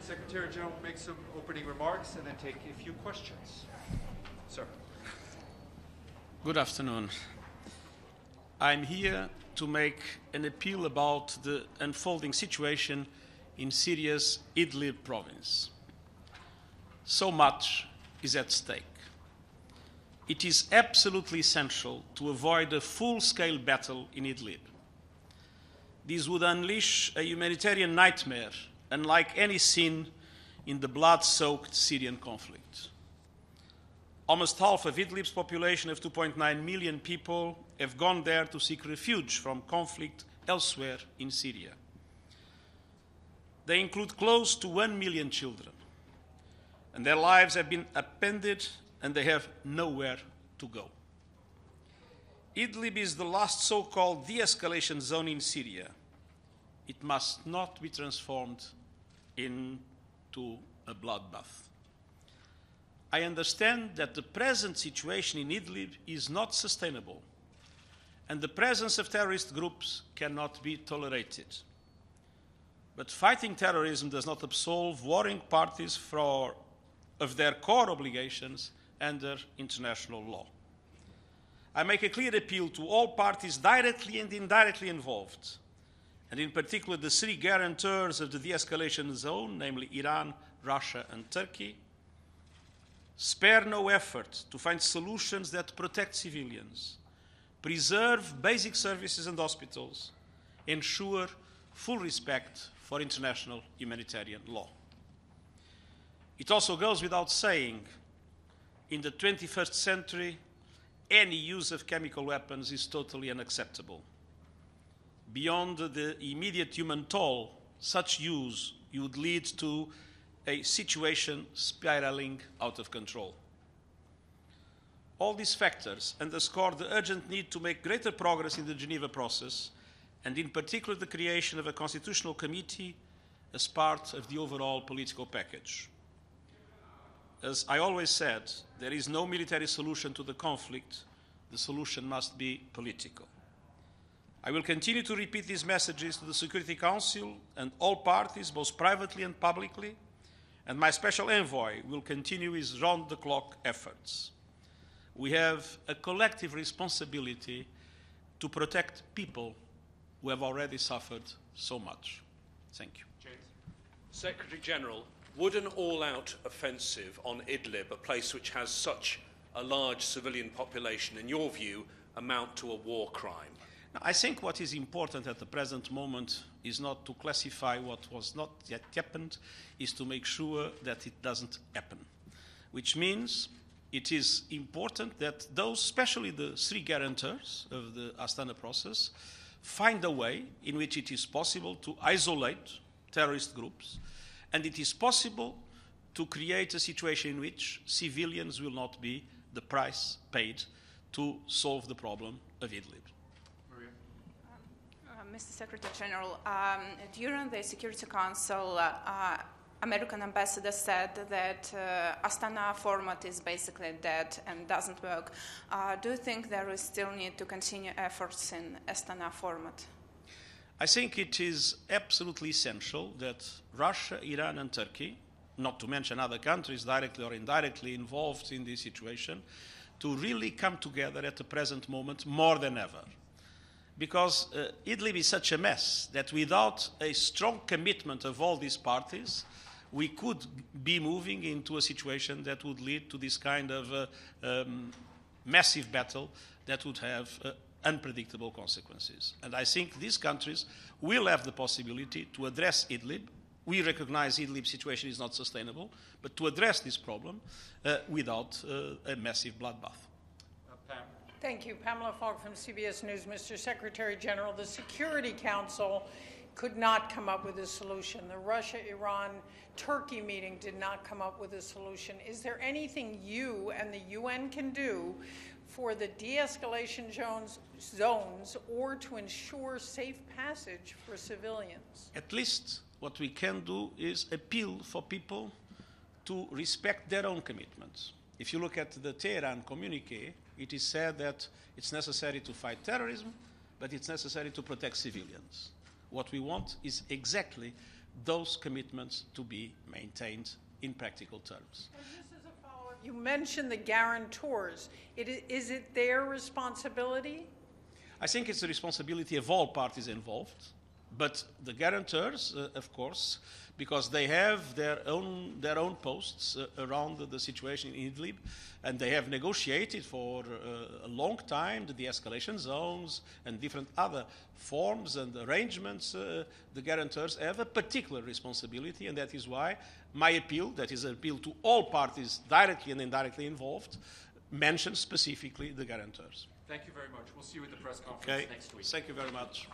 Secretary General will make some opening remarks and then take a few questions. Sir. Good afternoon. I'm here to make an appeal about the unfolding situation in Syria's Idlib province. So much is at stake. It is absolutely essential to avoid a full-scale battle in Idlib. This would unleash a humanitarian nightmare unlike any seen in the blood-soaked Syrian conflict. Almost half of Idlib's population of 2.9 million people have gone there to seek refuge from conflict elsewhere in Syria. They include close to 1 million children, and their lives have been upended and they have nowhere to go. Idlib is the last so-called de-escalation zone in Syria. It must not be transformed into a bloodbath. I understand that the present situation in Idlib is not sustainable, and the presence of terrorist groups cannot be tolerated. But fighting terrorism does not absolve warring parties of their core obligations under international law. I make a clear appeal to all parties directly and indirectly involved, and in particular the three guarantors of the de-escalation zone, namely Iran, Russia, and Turkey. Spare no effort to find solutions that protect civilians, preserve basic services and hospitals, ensure full respect for international humanitarian law. It also goes without saying, in the 21st century, any use of chemical weapons is totally unacceptable. Beyond the immediate human toll, such use would lead to a situation spiraling out of control. All these factors underscore the urgent need to make greater progress in the Geneva process, and in particular the creation of a constitutional committee as part of the overall political package. As I always said, there is no military solution to the conflict. The solution must be political. I will continue to repeat these messages to the Security Council and all parties, both privately and publicly, and my special envoy will continue his round-the-clock efforts. We have a collective responsibility to protect people who have already suffered so much. Thank you. James. Secretary General, would an all-out offensive on Idlib, a place which has such a large civilian population, in your view, amount to a war crime? Now, I think what is important at the present moment is not to classify what was not yet happened, is to make sure that it doesn't happen. Which means it is important that those, especially the three guarantors of the Astana process, find a way in which it is possible to isolate terrorist groups, and it is possible to create a situation in which civilians will not be the price paid to solve the problem of Idlib. Mr. Secretary General, during the Security Council, American ambassador said that Astana format is basically dead and doesn't work. Do you think there is still need to continue efforts in Astana format? I think it is absolutely essential that Russia, Iran, and Turkey, not to mention other countries directly or indirectly involved in this situation, to really come together at the present moment more than ever. Because Idlib is such a mess that without a strong commitment of all these parties, we could be moving into a situation that would lead to this kind of massive battle that would have unpredictable consequences. And I think these countries will have the possibility to address Idlib. We recognize Idlib's situation is not sustainable, but to address this problem without a massive bloodbath. Pam. Thank you. Pamela Falk from CBS News. Mr. Secretary General, the Security Council could not come up with a solution. The Russia-Iran-Turkey meeting did not come up with a solution. Is there anything you and the UN can do for the de-escalation zones or to ensure safe passage for civilians? At least what we can do is appeal for people to respect their own commitments. If you look at the Tehran communique, it is said that it's necessary to fight terrorism, but it's necessary to protect civilians. What we want is exactly those commitments to be maintained in practical terms. And just as a follow-up, you mentioned the guarantors. Is it their responsibility? I think it's the responsibility of all parties involved, but the guarantors, of course, because they have their own posts around the situation in Idlib, and they have negotiated for a long time the de-escalation zones and different other forms and arrangements. The guarantors have a particular responsibility, and that is why my appeal, that is an appeal to all parties directly and indirectly involved, mentions specifically the guarantors. Thank you very much. We'll see you at the press conference next week. Thank you very much.